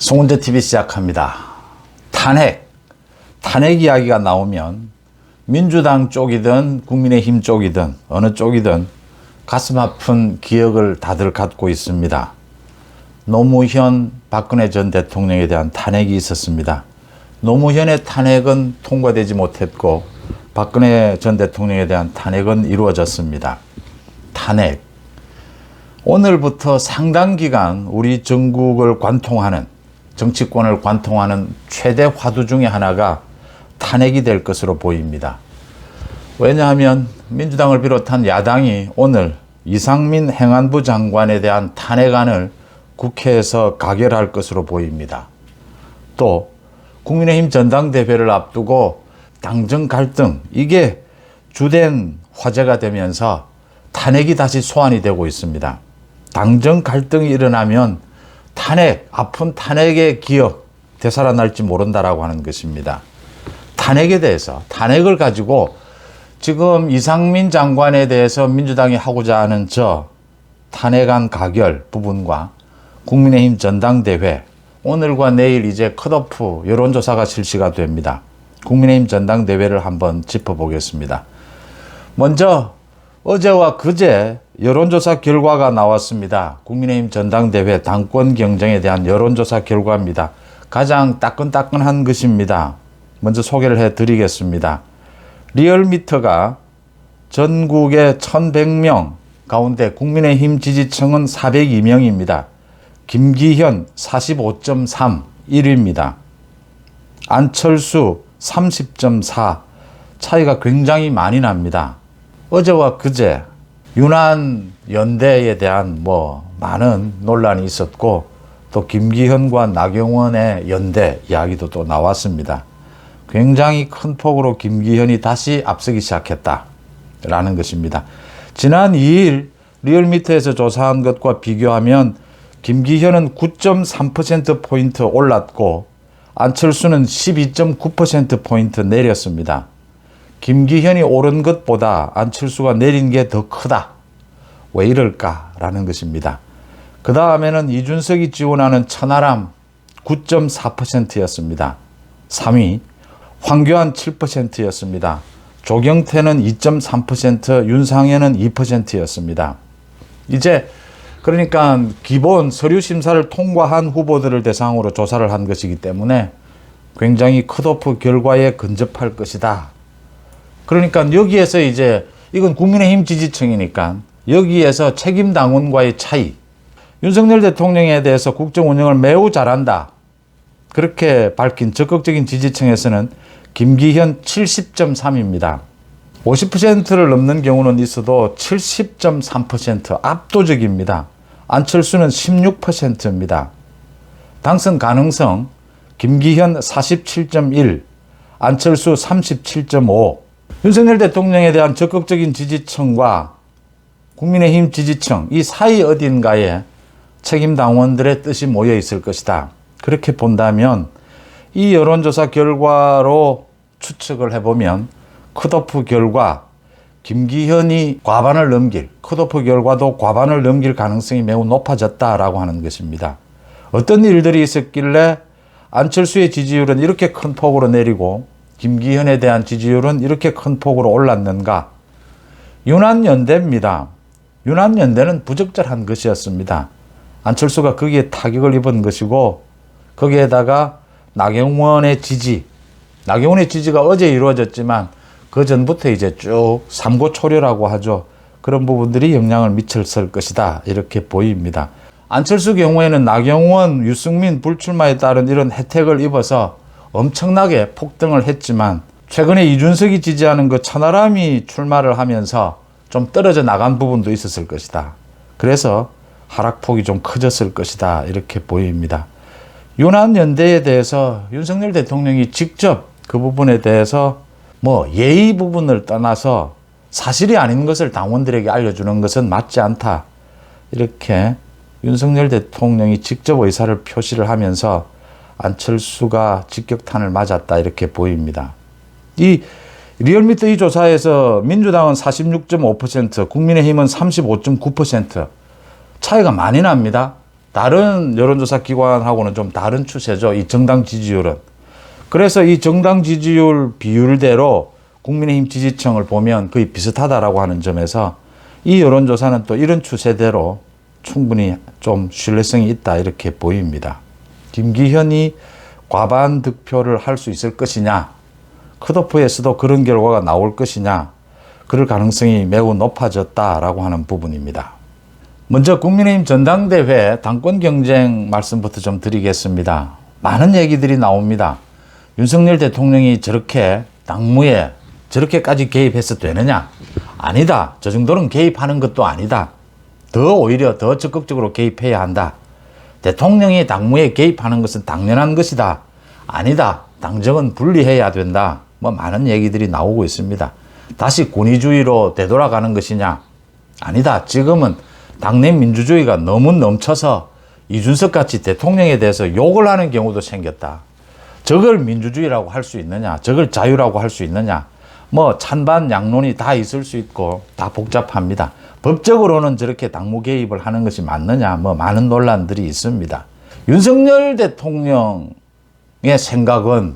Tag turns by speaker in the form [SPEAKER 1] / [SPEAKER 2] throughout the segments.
[SPEAKER 1] 송은재 TV 시작합니다. 탄핵 이야기가 나오면 민주당 쪽이든 국민의힘 쪽이든 어느 쪽이든 가슴 아픈 기억을 다들 갖고 있습니다. 노무현, 박근혜 전 대통령에 대한 탄핵이 있었습니다. 노무현의 탄핵은 통과되지 못했고 박근혜 전 대통령에 대한 탄핵은 이루어졌습니다. 탄핵. 오늘부터 상당 기간 우리 전국을 관통하는, 정치권을 관통하는 최대 화두 중에 하나가 탄핵이 될 것으로 보입니다. 왜냐하면 민주당을 비롯한 야당이 오늘 이상민 행안부 장관에 대한 탄핵안을 국회에서 가결할 것으로 보입니다. 또 국민의힘 전당대회를 앞두고 당정 갈등, 이게 주된 화제가 되면서 탄핵이 다시 소환이 되고 있습니다. 당정 갈등이 일어나면 아픈 탄핵의 기억 되살아날지 모른다라고 하는 것입니다. 탄핵에 대해서, 탄핵을 가지고 지금 이상민 장관에 대해서 민주당이 하고자 하는 탄핵안 가결 부분과 국민의힘 전당대회, 오늘과 내일 이제 컷오프 여론조사가 실시가 됩니다. 국민의힘 전당대회를 한번 짚어보겠습니다. 먼저 어제와 그제 여론조사 결과가 나왔습니다. 국민의힘 전당대회 당권 경쟁에 대한 여론조사 결과입니다. 가장 따끈따끈한 것입니다. 먼저 소개를 해드리겠습니다. 리얼미터가 전국의 1100명 가운데 국민의힘 지지층은 402명입니다. 김기현 45.3, 1위입니다. 안철수 30.4, 차이가 굉장히 많이 납니다. 어제와 그제 윤한 연대에 대한 많은 논란이 있었고, 또 김기현과 나경원의 연대 이야기도 또 나왔습니다. 굉장히 큰 폭으로 김기현이 다시 앞서기 시작했다라는 것입니다. 지난 2일 리얼미터에서 조사한 것과 비교하면 김기현은 9.3%포인트 올랐고 안철수는 12.9%포인트 내렸습니다. 김기현이 오른 것보다 안철수가 내린 게 더 크다. 왜 이럴까라는 것입니다. 그 다음에는 이준석이 지원하는 천하람 9.4%였습니다. 3위. 황교안 7%였습니다. 조경태는 2.3%, 윤상현은 2%였습니다. 이제 그러니까 기본 서류 심사를 통과한 후보들을 대상으로 조사를 한 것이기 때문에 굉장히 컷오프 결과에 근접할 것이다. 그러니까 여기에서 이제 이건 국민의힘 지지층이니까 여기에서 책임 당원과의 차이, 윤석열 대통령에 대해서 국정 운영을 매우 잘한다, 그렇게 밝힌 적극적인 지지층에서는 김기현 70.3입니다. 50%를 넘는 경우는 있어도 70.3% 압도적입니다. 안철수는 16%입니다. 당선 가능성 김기현 47.1, 안철수 37.5. 윤석열 대통령에 대한 적극적인 지지층과 국민의힘 지지층, 이 사이 어딘가에 책임 당원들의 뜻이 모여 있을 것이다. 그렇게 본다면 이 여론조사 결과로 추측을 해보면 컷오프 결과 김기현이 과반을 넘길, 컷오프 결과도 과반을 넘길 가능성이 매우 높아졌다라고 하는 것입니다. 어떤 일들이 있었길래 안철수의 지지율은 이렇게 큰 폭으로 내리고 김기현에 대한 지지율은 이렇게 큰 폭으로 올랐는가? 윤한연대입니다. 윤한연대는 부적절한 것이었습니다. 안철수가 거기에 타격을 입은 것이고, 거기에다가 나경원의 지지가 어제 이루어졌지만 그 전부터 이제 쭉 삼고초려라고 하죠. 그런 부분들이 영향을 미쳤을 것이다, 이렇게 보입니다. 안철수 경우에는 나경원, 유승민 불출마에 따른 이런 혜택을 입어서 엄청나게 폭등을 했지만, 최근에 이준석이 지지하는 그 천하람이 출마를 하면서 좀 떨어져 나간 부분도 있었을 것이다. 그래서 하락폭이 좀 커졌을 것이다, 이렇게 보입니다. 윤한연대에 대해서 윤석열 대통령이 직접 그 부분에 대해서 예의 부분을 떠나서 사실이 아닌 것을 당원들에게 알려주는 것은 맞지 않다, 이렇게 윤석열 대통령이 직접 의사를 표시를 하면서 안철수가 직격탄을 맞았다, 이렇게 보입니다. 이 리얼미터 이 조사에서 민주당은 46.5%, 국민의힘은 35.9%, 차이가 많이 납니다. 다른 여론조사 기관하고는 좀 다른 추세죠. 이 정당 지지율은. 그래서 이 정당 지지율 비율대로 국민의힘 지지층을 보면 거의 비슷하다라고 하는 점에서 이 여론조사는 또 이런 추세대로 충분히 좀 신뢰성이 있다 이렇게 보입니다. 김기현이 과반 득표를 할 수 있을 것이냐, 컷오프에서도 그런 결과가 나올 것이냐, 그럴 가능성이 매우 높아졌다라고 하는 부분입니다. 먼저 국민의힘 전당대회 당권 경쟁 말씀부터 좀 드리겠습니다. 많은 얘기들이 나옵니다. 윤석열 대통령이 저렇게 당무에 저렇게까지 개입해서 되느냐? 아니다. 저 정도는 개입하는 것도 아니다. 오히려 더 적극적으로 개입해야 한다. 대통령이 당무에 개입하는 것은 당연한 것이다. 아니다. 당정은 분리해야 된다. 많은 얘기들이 나오고 있습니다. 다시 권위주의로 되돌아가는 것이냐? 아니다. 지금은 당내 민주주의가 너무 넘쳐서 이준석 같이 대통령에 대해서 욕을 하는 경우도 생겼다. 저걸 민주주의라고 할 수 있느냐? 저걸 자유라고 할 수 있느냐? 찬반 양론이 다 있을 수 있고 다 복잡합니다. 법적으로는 저렇게 당무 개입을 하는 것이 맞느냐? 많은 논란들이 있습니다. 윤석열 대통령의 생각은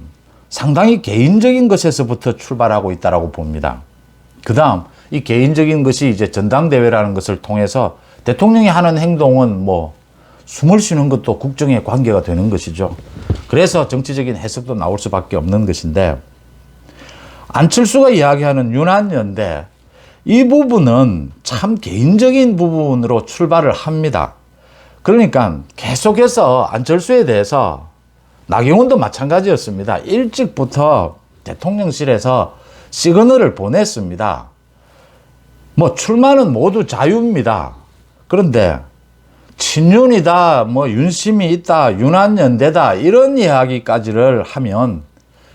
[SPEAKER 1] 상당히 개인적인 것에서부터 출발하고 있다고 봅니다. 그 다음 이 개인적인 것이 이제 전당대회라는 것을 통해서 대통령이 하는 행동은 숨을 쉬는 것도 국정에 관계가 되는 것이죠. 그래서 정치적인 해석도 나올 수밖에 없는 것인데, 안철수가 이야기하는 윤한연대, 이 부분은 참 개인적인 부분으로 출발을 합니다. 그러니까 계속해서 안철수에 대해서 나경원도 마찬가지였습니다. 일찍부터 대통령실에서 시그널을 보냈습니다. 출마는 모두 자유입니다. 그런데 친윤이다, 윤심이 있다, 윤한연대다 이런 이야기까지를 하면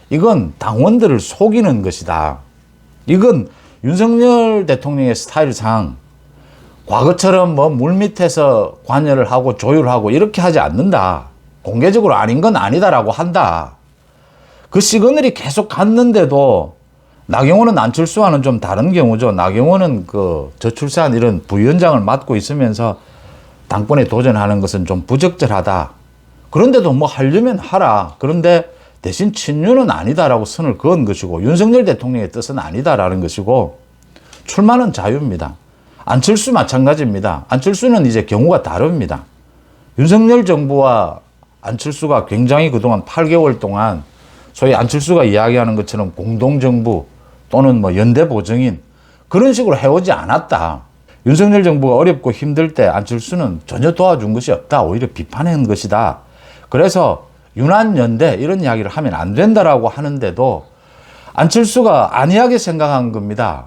[SPEAKER 1] 이건 당원들을 속이는 것이다. 이건 윤석열 대통령의 스타일상 과거처럼 물밑에서 관여를 하고 조율하고 이렇게 하지 않는다. 공개적으로 아닌 건 아니다라고 한다. 그 시그널이 계속 갔는데도 나경원은 안철수와는 좀 다른 경우죠. 나경원은 저출산 이런 부위원장을 맡고 있으면서 당권에 도전하는 것은 좀 부적절하다. 그런데도 하려면 하라. 그런데 대신 친윤은 아니다라고 선을 그은 것이고 윤석열 대통령의 뜻은 아니다라는 것이고 출마는 자유입니다. 안철수 마찬가지입니다. 안철수는 이제 경우가 다릅니다. 윤석열 정부와 안철수가 굉장히 그동안 8개월 동안 소위 안철수가 이야기하는 것처럼 공동정부 또는 연대보정인 그런 식으로 해오지 않았다. 윤석열 정부가 어렵고 힘들 때 안철수는 전혀 도와준 것이 없다. 오히려 비판한 것이다. 그래서 윤한연대 이런 이야기를 하면 안 된다라고 하는데도 안철수가 안이하게 생각한 겁니다.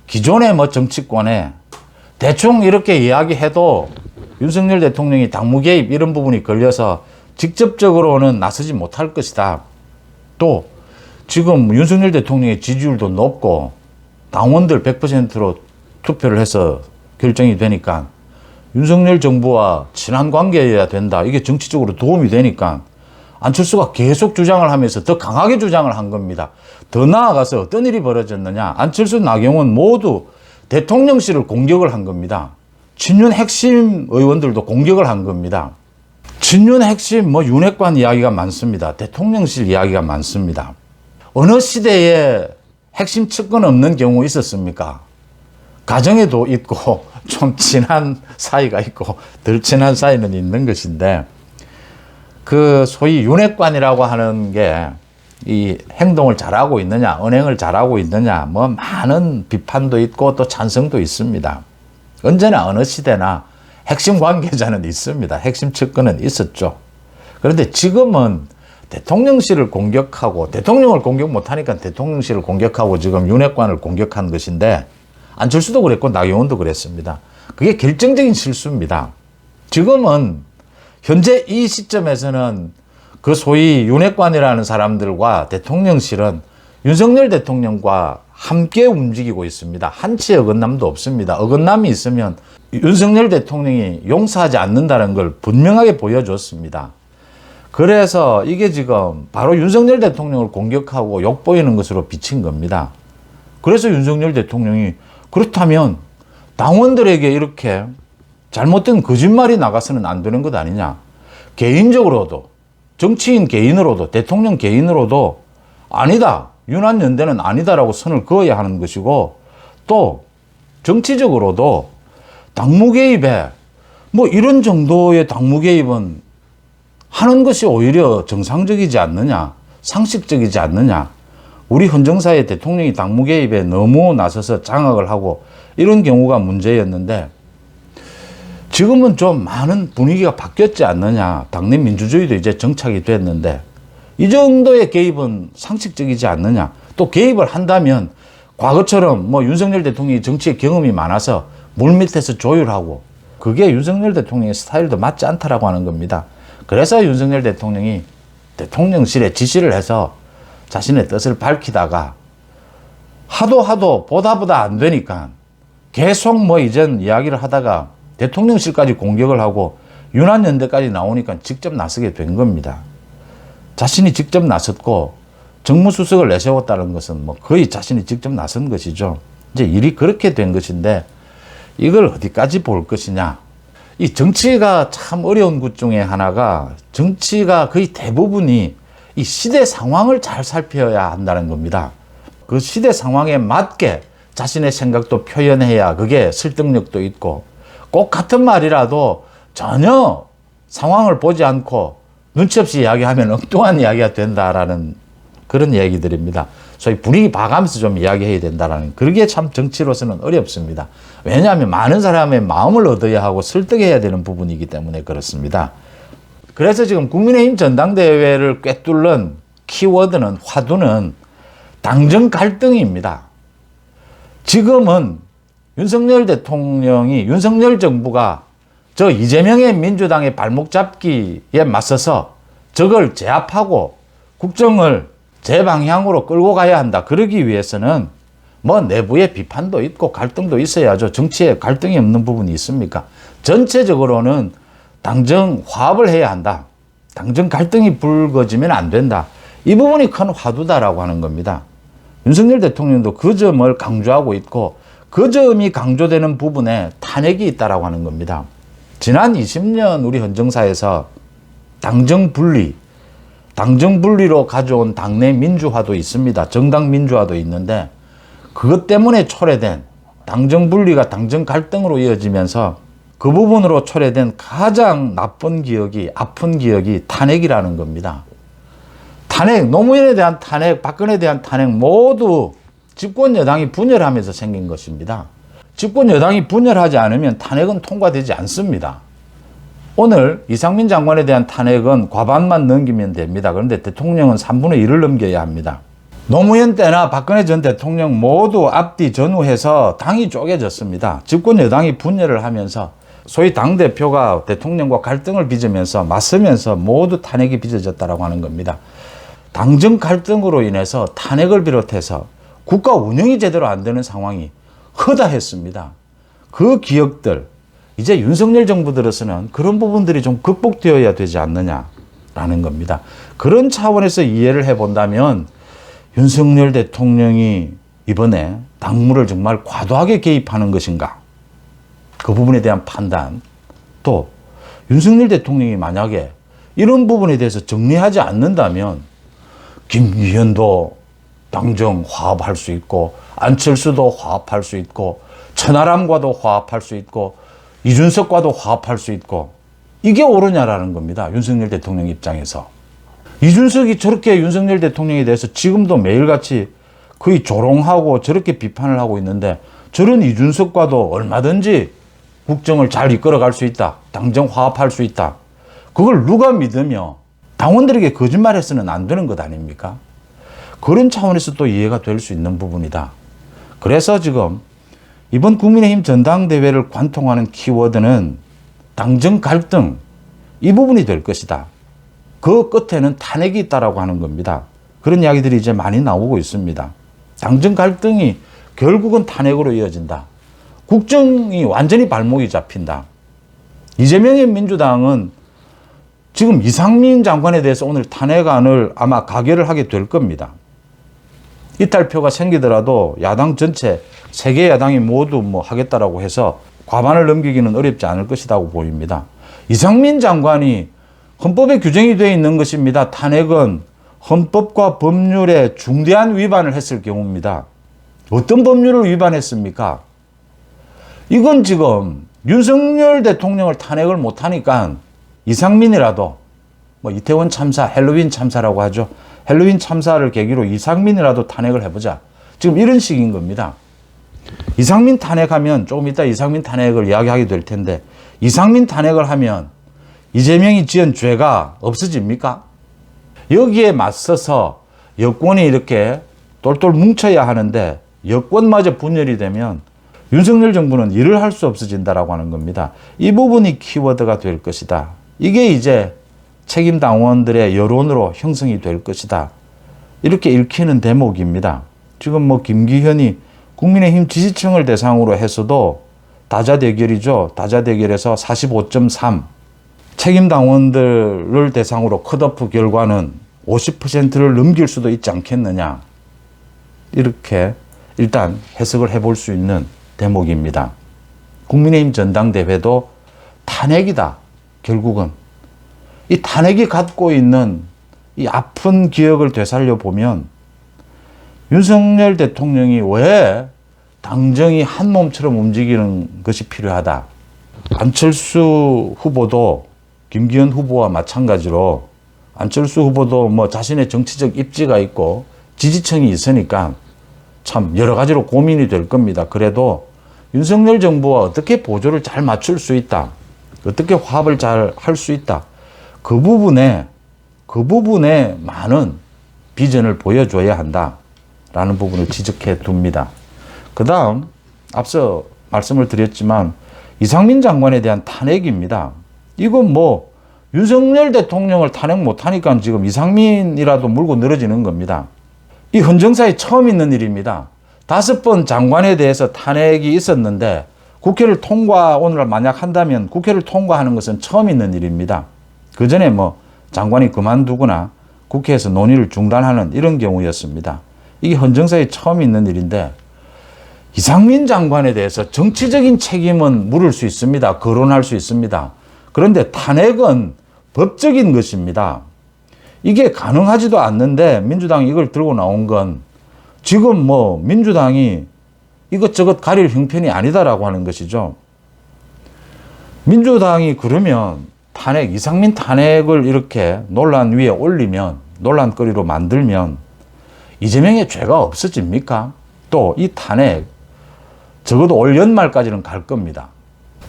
[SPEAKER 1] 기존의 정치권에 대충 이렇게 이야기해도 윤석열 대통령이 당무 개입 이런 부분이 걸려서 직접적으로는 나서지 못할 것이다. 또 지금 윤석열 대통령의 지지율도 높고 당원들 100%로 투표를 해서 결정이 되니까 윤석열 정부와 친한 관계여야 된다. 이게 정치적으로 도움이 되니까 안철수가 계속 주장을 하면서 더 강하게 주장을 한 겁니다. 더 나아가서 어떤 일이 벌어졌느냐. 안철수, 나경원 모두 대통령실을 공격을 한 겁니다. 친윤 핵심 의원들도 공격을 한 겁니다. 친윤 핵심 윤핵관 이야기가 많습니다. 대통령실 이야기가 많습니다. 어느 시대에 핵심 측근 없는 경우 있었습니까? 가정에도 있고 좀 친한 사이가 있고 덜 친한 사이는 있는 것인데 소위 윤핵관이라고 하는 게 이 행동을 잘하고 있느냐, 언행을 잘하고 있느냐, 많은 비판도 있고 또 찬성도 있습니다. 언제나 어느 시대나 핵심 관계자는 있습니다. 핵심 측근은 있었죠. 그런데 지금은 대통령실을 공격하고 대통령을 공격 못하니까 대통령실을 공격하고 지금 윤핵관을 공격한 것인데 안철수도 그랬고 나경원도 그랬습니다. 그게 결정적인 실수입니다. 지금은 현재 이 시점에서는 소위 윤핵관이라는 사람들과 대통령실은 윤석열 대통령과 함께 움직이고 있습니다. 한치의 어긋남도 없습니다. 어긋남이 있으면 윤석열 대통령이 용서하지 않는다는 걸 분명하게 보여줬습니다. 그래서 이게 지금 바로 윤석열 대통령을 공격하고 욕보이는 것으로 비친 겁니다. 그래서 윤석열 대통령이 그렇다면 당원들에게 이렇게 잘못된 거짓말이 나가서는 안 되는 것 아니냐. 개인적으로도, 정치인 개인으로도, 대통령 개인으로도 아니다. 윤한연대는 아니다라고 선을 그어야 하는 것이고, 또 정치적으로도 당무 개입에 뭐 이런 정도의 당무 개입은 하는 것이 오히려 정상적이지 않느냐, 상식적이지 않느냐. 우리 헌정사의 대통령이 당무 개입에 너무 나서서 장악을 하고 이런 경우가 문제였는데, 지금은 좀 많은 분위기가 바뀌었지 않느냐. 당내 민주주의도 이제 정착이 됐는데 이 정도의 개입은 상식적이지 않느냐. 또 개입을 한다면 과거처럼 뭐 윤석열 대통령이 정치의 경험이 많아서 물밑에서 조율하고, 그게 윤석열 대통령의 스타일도 맞지 않다라고 하는 겁니다. 그래서 윤석열 대통령이 대통령실에 지시를 해서 자신의 뜻을 밝히다가 하도 보다 안 되니까 계속 뭐 이전 이야기를 하다가 대통령실까지 공격을 하고 윤한연대까지 나오니까 직접 나서게 된 겁니다. 자신이 직접 나섰고 정무수석을 내세웠다는 것은 뭐 거의 자신이 직접 나선 것이죠. 이제 일이 그렇게 된 것인데 이걸 어디까지 볼 것이냐. 이 정치가 참 어려운 것 중에 하나가, 정치가 거의 대부분이 이 시대 상황을 잘 살펴야 한다는 겁니다. 그 시대 상황에 맞게 자신의 생각도 표현해야 그게 설득력도 있고, 꼭 같은 말이라도 전혀 상황을 보지 않고 눈치 없이 이야기하면 엉뚱한 이야기가 된다라는 그런 얘기들입니다. 소위 분위기 봐가면서 좀 이야기해야 된다라는, 그게 참 정치로서는 어렵습니다. 왜냐하면 많은 사람의 마음을 얻어야 하고 설득해야 되는 부분이기 때문에 그렇습니다. 그래서 지금 국민의힘 전당대회를 꿰뚫는 키워드는, 화두는 당정 갈등입니다. 지금은 윤석열 대통령이, 윤석열 정부가 저 이재명의 민주당의 발목 잡기에 맞서서 저걸 제압하고 국정을 제 방향으로 끌고 가야 한다. 그러기 위해서는 뭐 내부의 비판도 있고 갈등도 있어야죠. 정치에 갈등이 없는 부분이 있습니까? 전체적으로는 당정 화합을 해야 한다. 당정 갈등이 불거지면 안 된다. 이 부분이 큰 화두다라고 하는 겁니다. 윤석열 대통령도 그 점을 강조하고 있고, 그 점이 강조되는 부분에 탄핵이 있다라고 하는 겁니다. 지난 20년 우리 헌정사에서 당정 분리로 가져온 당내 민주화도 있습니다. 정당 민주화도 있는데, 그것 때문에 초래된 당정 분리가 당정 갈등으로 이어지면서 그 부분으로 초래된 가장 나쁜 기억이, 아픈 기억이 탄핵이라는 겁니다. 탄핵, 노무현에 대한 탄핵, 박근혜에 대한 탄핵 모두 집권 여당이 분열하면서 생긴 것입니다. 집권 여당이 분열하지 않으면 탄핵은 통과되지 않습니다. 오늘 이상민 장관에 대한 탄핵은 과반만 넘기면 됩니다. 그런데 대통령은 3분의 1을 넘겨야 합니다. 노무현 때나 박근혜 전 대통령 모두 앞뒤 전후해서 당이 쪼개졌습니다. 집권 여당이 분열을 하면서 소위 당대표가 대통령과 갈등을 빚으면서 맞서면서 모두 탄핵이 빚어졌다고 하는 겁니다. 당정 갈등으로 인해서 탄핵을 비롯해서 국가 운영이 제대로 안 되는 상황이 허다했습니다. 그 기억들, 이제 윤석열 정부 들어서는 그런 부분들이 좀 극복되어야 되지 않느냐라는 겁니다. 그런 차원에서 이해를 해본다면 윤석열 대통령이 이번에 당무를 정말 과도하게 개입하는 것인가, 그 부분에 대한 판단, 또 윤석열 대통령이 만약에 이런 부분에 대해서 정리하지 않는다면 김기현도 당정 화합할 수 있고, 안철수도 화합할 수 있고, 천하람과도 화합할 수 있고, 이준석과도 화합할 수 있고, 이게 옳으냐라는 겁니다. 윤석열 대통령 입장에서. 이준석이 저렇게 윤석열 대통령에 대해서 지금도 매일같이 거의 조롱하고 저렇게 비판을 하고 있는데, 저런 이준석과도 얼마든지 국정을 잘 이끌어갈 수 있다. 당정 화합할 수 있다. 그걸 누가 믿으며 당원들에게 거짓말해서는 안 되는 것 아닙니까? 그런 차원에서 또 이해가 될 수 있는 부분이다. 그래서 지금 이번 국민의힘 전당대회를 관통하는 키워드는 당정 갈등, 이 부분이 될 것이다. 그 끝에는 탄핵이 있다라고 하는 겁니다. 그런 이야기들이 이제 많이 나오고 있습니다. 당정 갈등이 결국은 탄핵으로 이어진다. 국정이 완전히 발목이 잡힌다. 이재명의 민주당은 지금 이상민 장관에 대해서 오늘 탄핵안을 아마 가결을 하게 될 겁니다. 이탈표가 생기더라도 야당 전체, 3개 야당이 모두 뭐 하겠다라고 해서 과반을 넘기기는 어렵지 않을 것이라고 보입니다. 이상민 장관이 헌법에 규정이 되어 있는 것입니다. 탄핵은 헌법과 법률에 중대한 위반을 했을 경우입니다. 어떤 법률을 위반했습니까? 이건 지금 윤석열 대통령을 탄핵을 못하니까 이상민이라도 뭐 이태원 참사, 헬로윈 참사라고 하죠. 헬로윈 참사를 계기로 이상민이라도 탄핵을 해보자. 지금 이런 식인 겁니다. 이상민 탄핵하면 조금 이따 이상민 탄핵을 이야기하게 될 텐데 이상민 탄핵을 하면 이재명이 지은 죄가 없어집니까? 여기에 맞서서 여권이 이렇게 똘똘 뭉쳐야 하는데 여권마저 분열이 되면 윤석열 정부는 일을 할 수 없어진다라고 하는 겁니다. 이 부분이 키워드가 될 것이다. 이게 이제 책임 당원들의 여론으로 형성이 될 것이다. 이렇게 읽히는 대목입니다. 지금 뭐 김기현이 국민의힘 지지층을 대상으로 해서도 다자대결이죠. 다자대결에서 45.3 책임 당원들을 대상으로 컷오프 결과는 50%를 넘길 수도 있지 않겠느냐. 이렇게 일단 해석을 해볼 수 있는 대목입니다. 국민의힘 전당대회도 탄핵이다. 결국은 이 탄핵이 갖고 있는 이 아픈 기억을 되살려 보면 윤석열 대통령이 왜 당정이 한 몸처럼 움직이는 것이 필요하다. 안철수 후보도 김기현 후보와 마찬가지로 안철수 후보도 뭐 자신의 정치적 입지가 있고 지지층이 있으니까 참 여러 가지로 고민이 될 겁니다. 그래도 윤석열 정부와 어떻게 보조를 잘 맞출 수 있다. 어떻게 화합을 잘 할 수 있다. 그 부분에 많은 비전을 보여줘야 한다라는 부분을 지적해 둡니다. 그 다음 앞서 말씀을 드렸지만 이상민 장관에 대한 탄핵입니다. 이건 뭐 윤석열 대통령을 탄핵 못하니까 지금 이상민이라도 물고 늘어지는 겁니다. 이 헌정사에 처음 있는 일입니다. 5번 장관에 대해서 탄핵이 있었는데 국회를 오늘 만약 한다면 국회를 통과하는 것은 처음 있는 일입니다. 그 전에 뭐 장관이 그만두거나 국회에서 논의를 중단하는 이런 경우였습니다. 이게 헌정사에 처음 있는 일인데 이상민 장관에 대해서 정치적인 책임은 물을 수 있습니다. 거론할 수 있습니다. 그런데 탄핵은 법적인 것입니다. 이게 가능하지도 않는데 민주당이 이걸 들고 나온 건 지금 뭐 민주당이 이것저것 가릴 형편이 아니다라고 하는 것이죠. 민주당이 그러면 이상민 탄핵을 이렇게 논란 위에 올리면, 논란거리로 만들면 이재명의 죄가 없어집니까? 또 이 탄핵 적어도 올 연말까지는 갈 겁니다.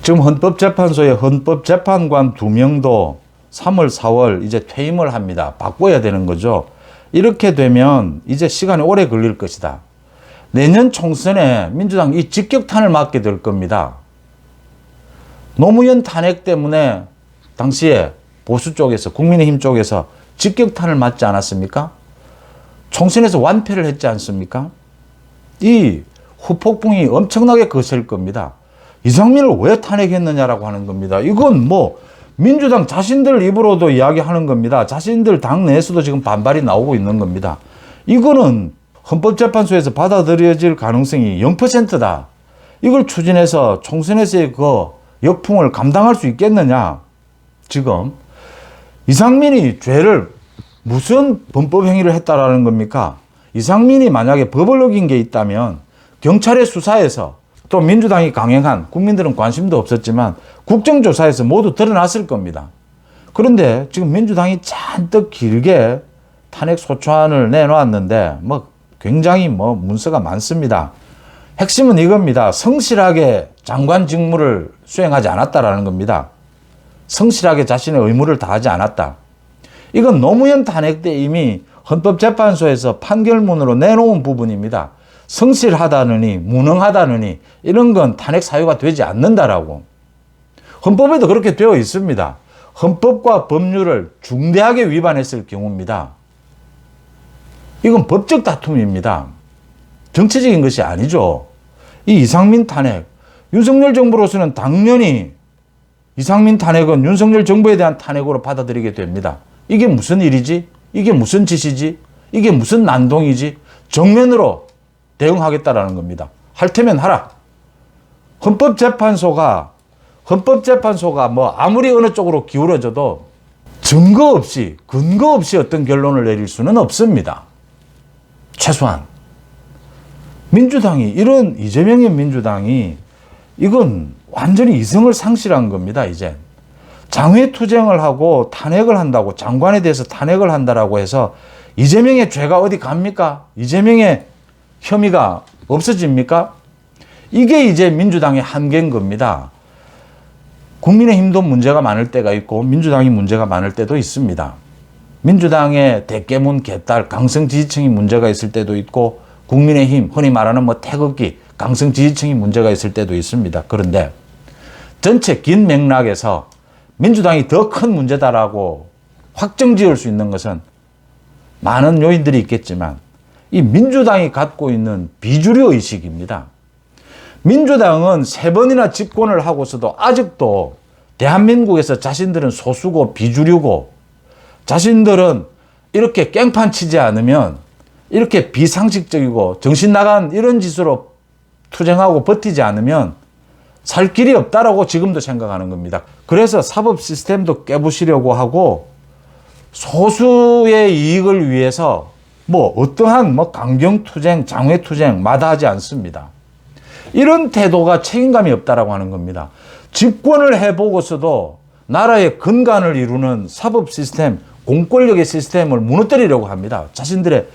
[SPEAKER 1] 지금 헌법재판소의 헌법재판관 2명도 3월, 4월 이제 퇴임을 합니다. 바꿔야 되는 거죠. 이렇게 되면 이제 시간이 오래 걸릴 것이다. 내년 총선에 민주당 이 직격탄을 맞게 될 겁니다. 노무현 탄핵 때문에 당시에 보수 쪽에서, 국민의힘 쪽에서 직격탄을 맞지 않았습니까? 총선에서 완패를 했지 않습니까? 이 후폭풍이 엄청나게 거셀 겁니다. 이상민을 왜 탄핵했느냐라고 하는 겁니다. 이건 뭐 민주당 자신들 입으로도 이야기하는 겁니다. 자신들 당내에서도 지금 반발이 나오고 있는 겁니다. 이거는 헌법재판소에서 받아들여질 가능성이 0%다. 이걸 추진해서 총선에서의 그 역풍을 감당할 수 있겠느냐. 지금 이상민이 죄를 무슨 범법 행위를 했다라는 겁니까? 이상민이 만약에 법을 어긴 게 있다면 경찰의 수사에서 또 민주당이 강행한, 국민들은 관심도 없었지만 국정조사에서 모두 드러났을 겁니다. 그런데 지금 민주당이 잔뜩 길게 탄핵 소추안을 내놓았는데 뭐 굉장히 뭐 문서가 많습니다. 핵심은 이겁니다. 성실하게 장관 직무를 수행하지 않았다라는 겁니다. 성실하게 자신의 의무를 다하지 않았다. 이건 노무현 탄핵 때 이미 헌법재판소에서 판결문으로 내놓은 부분입니다. 성실하다느니 무능하다느니 이런 건 탄핵 사유가 되지 않는다라고. 헌법에도 그렇게 되어 있습니다. 헌법과 법률을 중대하게 위반했을 경우입니다. 이건 법적 다툼입니다. 정치적인 것이 아니죠. 이 이상민 탄핵, 윤석열 정부로서는 당연히 이상민 탄핵은 윤석열 정부에 대한 탄핵으로 받아들이게 됩니다. 이게 무슨 일이지? 이게 무슨 짓이지? 이게 무슨 난동이지? 정면으로 대응하겠다라는 겁니다. 할 테면 하라. 헌법재판소가 뭐 아무리 어느 쪽으로 기울어져도 증거 없이, 근거 없이 어떤 결론을 내릴 수는 없습니다. 최소한. 민주당이, 이런 이재명의 민주당이 이건 완전히 이성을 상실한 겁니다, 이제. 장외투쟁을 하고 탄핵을 한다고, 장관에 대해서 탄핵을 한다라고 해서 이재명의 죄가 어디 갑니까? 이재명의 혐의가 없어집니까? 이게 이제 민주당의 한계인 겁니다. 국민의힘도 문제가 많을 때가 있고 민주당이 문제가 많을 때도 있습니다. 민주당의 대깨문 개딸 강성 지지층이 문제가 있을 때도 있고 국민의힘 흔히 말하는 뭐 태극기 강성 지지층이 문제가 있을 때도 있습니다. 그런데 전체 긴 맥락에서 민주당이 더 큰 문제다라고 확정 지을 수 있는 것은 많은 요인들이 있겠지만 이 민주당이 갖고 있는 비주류 의식입니다. 민주당은 3번이나 집권을 하고서도 아직도 대한민국에서 자신들은 소수고 비주류고 자신들은 이렇게 깽판 치지 않으면 이렇게 비상식적이고 정신 나간 이런 짓으로 투쟁하고 버티지 않으면 살 길이 없다라고 지금도 생각하는 겁니다. 그래서 사법 시스템도 깨부시려고 하고 소수의 이익을 위해서 뭐 어떠한 뭐 강경투쟁, 장외투쟁 마다하지 않습니다. 이런 태도가 책임감이 없다라고 하는 겁니다. 집권을 해보고서도 나라의 근간을 이루는 사법 시스템, 공권력의 시스템을 무너뜨리려고 합니다. 자신들의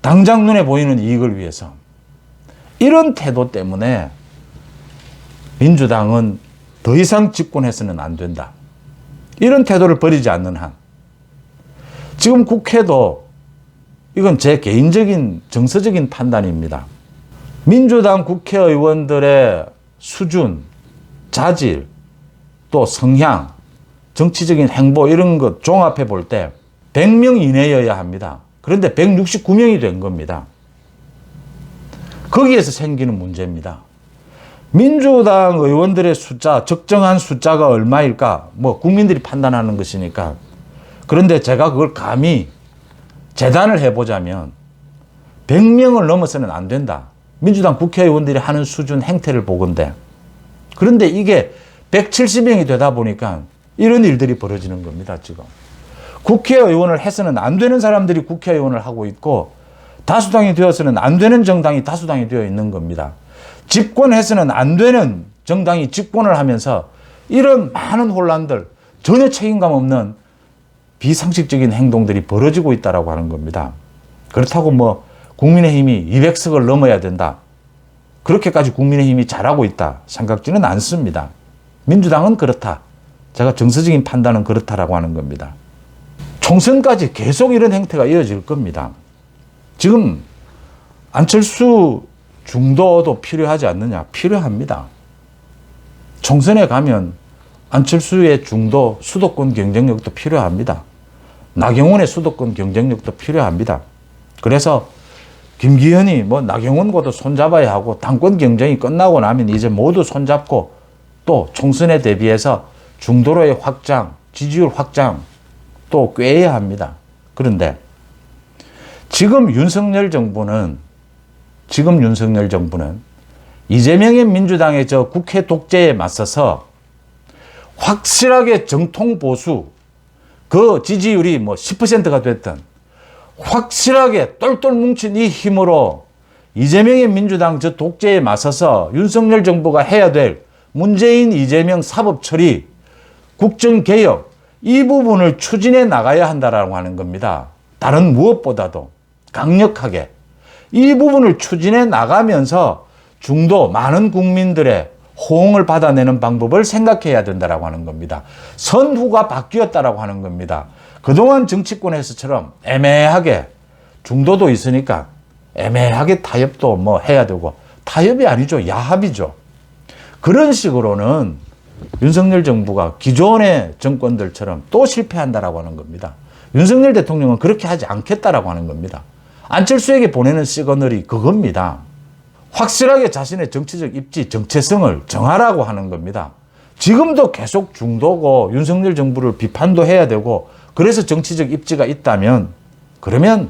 [SPEAKER 1] 당장 눈에 보이는 이익을 위해서. 이런 태도 때문에 민주당은 더 이상 집권해서는 안 된다. 이런 태도를 버리지 않는 한. 지금 국회도 이건 제 개인적인 정서적인 판단입니다. 민주당 국회의원들의 수준, 자질, 또 성향, 정치적인 행보 이런 것 종합해 볼 때 100명 이내여야 합니다. 그런데 169명이 된 겁니다. 거기에서 생기는 문제입니다. 민주당 의원들의 숫자, 적정한 숫자가 얼마일까? 뭐 국민들이 판단하는 것이니까. 그런데 제가 그걸 감히 재단을 해보자면 100명을 넘어서는 안 된다. 민주당 국회의원들이 하는 수준 행태를 보건대. 그런데 이게 170명이 되다 보니까 이런 일들이 벌어지는 겁니다, 지금. 국회의원을 해서는 안 되는 사람들이 국회의원을 하고 있고 다수당이 되어서는 안 되는 정당이 다수당이 되어 있는 겁니다. 집권해서는 안 되는 정당이 집권을 하면서 이런 많은 혼란들, 전혀 책임감 없는 비상식적인 행동들이 벌어지고 있다고 하는 겁니다. 그렇다고 뭐 국민의힘이 200석을 넘어야 된다. 그렇게까지 국민의힘이 잘하고 있다 생각지는 않습니다. 민주당은 그렇다. 제가 정서적인 판단은 그렇다라고 하는 겁니다. 총선까지 계속 이런 행태가 이어질 겁니다. 지금 안철수 중도도 필요하지 않느냐? 필요합니다. 총선에 가면 안철수의 중도 수도권 경쟁력도 필요합니다. 나경원의 수도권 경쟁력도 필요합니다. 그래서 김기현이 뭐 나경원과도 손잡아야 하고 당권 경쟁이 끝나고 나면 이제 모두 손잡고 또 총선에 대비해서 중도로의 확장, 지지율 확장 또 꾀해야 합니다. 그런데 지금 윤석열 정부는 이재명의 민주당의 저 국회 독재에 맞서서 확실하게 정통 보수 그 지지율이 뭐 10%가 됐든 확실하게 똘똘 뭉친 이 힘으로 이재명의 민주당 저 독재에 맞서서 윤석열 정부가 해야 될 문재인 이재명 사법 처리, 국정개혁 이 부분을 추진해 나가야 한다라고 하는 겁니다. 다른 무엇보다도 강력하게 이 부분을 추진해 나가면서 중도 많은 국민들의 호응을 받아내는 방법을 생각해야 된다라고 하는 겁니다. 선후가 바뀌었다라고 하는 겁니다. 그동안 정치권에서처럼 애매하게 중도도 있으니까 애매하게 타협도 뭐 해야 되고 타협이 아니죠. 야합이죠. 그런 식으로는 윤석열 정부가 기존의 정권들처럼 또 실패한다라고 하는 겁니다. 윤석열 대통령은 그렇게 하지 않겠다라고 하는 겁니다. 안철수에게 보내는 시그널이 그겁니다. 확실하게 자신의 정치적 입지, 정체성을 정하라고 하는 겁니다. 지금도 계속 중도고 윤석열 정부를 비판도 해야 되고 그래서 정치적 입지가 있다면 그러면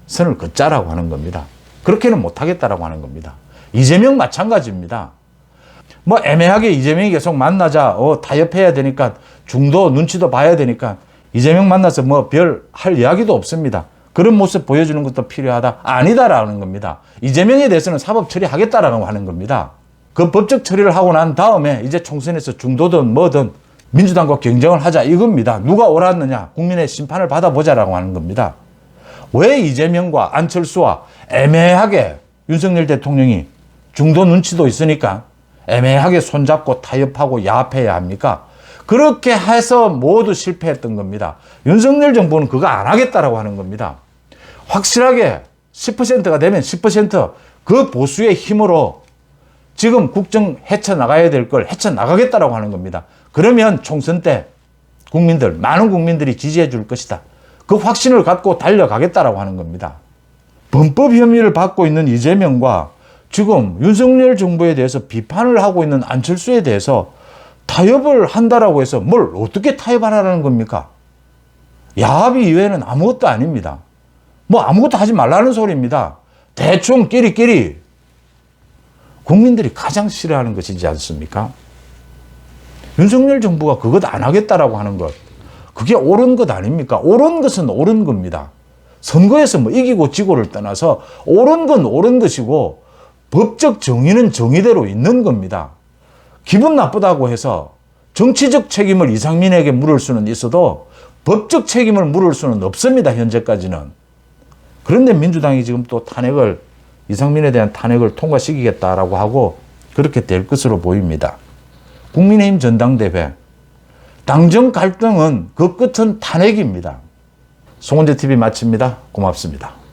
[SPEAKER 1] 선을 긋자라고 하는 겁니다. 그렇게는 못하겠다라고 하는 겁니다. 이재명 마찬가지입니다. 뭐 애매하게 이재명이 계속 만나자, 타협해야 되니까 중도 눈치도 봐야 되니까 이재명 만나서 뭐 별 할 이야기도 없습니다. 그런 모습 보여주는 것도 필요하다. 아니다라는 겁니다. 이재명에 대해서는 사법 처리하겠다라고 하는 겁니다. 그 법적 처리를 하고 난 다음에 이제 총선에서 중도든 뭐든 민주당과 경쟁을 하자 이겁니다. 누가 옳았느냐 국민의 심판을 받아보자라고 하는 겁니다. 왜 이재명과 안철수와 애매하게 윤석열 대통령이 중도 눈치도 있으니까 애매하게 손잡고 타협하고 야합해야 합니까? 그렇게 해서 모두 실패했던 겁니다. 윤석열 정부는 그거 안 하겠다라고 하는 겁니다. 확실하게 10%가 되면 10% 그 보수의 힘으로 지금 국정 헤쳐나가야 될 걸 헤쳐나가겠다라고 하는 겁니다. 그러면 총선 때 국민들, 많은 국민들이 지지해 줄 것이다. 그 확신을 갖고 달려가겠다라고 하는 겁니다. 범법 혐의를 받고 있는 이재명과 지금 윤석열 정부에 대해서 비판을 하고 있는 안철수에 대해서 타협을 한다라고 해서 뭘 어떻게 타협하라는 겁니까? 야합 이외에는 아무것도 아닙니다. 뭐 아무것도 하지 말라는 소리입니다. 대충 끼리끼리. 국민들이 가장 싫어하는 것이지 않습니까? 윤석열 정부가 그것 안 하겠다라고 하는 것. 그게 옳은 것 아닙니까? 옳은 것은 옳은 겁니다. 선거에서 뭐 이기고 지고를 떠나서 옳은 건 옳은 것이고 법적 정의는 정의대로 있는 겁니다. 기분 나쁘다고 해서 정치적 책임을 이상민에게 물을 수는 있어도 법적 책임을 물을 수는 없습니다. 현재까지는. 그런데 민주당이 지금 또 이상민에 대한 탄핵을 통과시키겠다라고 하고 그렇게 될 것으로 보입니다. 국민의힘 전당대회. 당정 갈등은 그 끝은 탄핵입니다. 송원재 TV 마칩니다. 고맙습니다.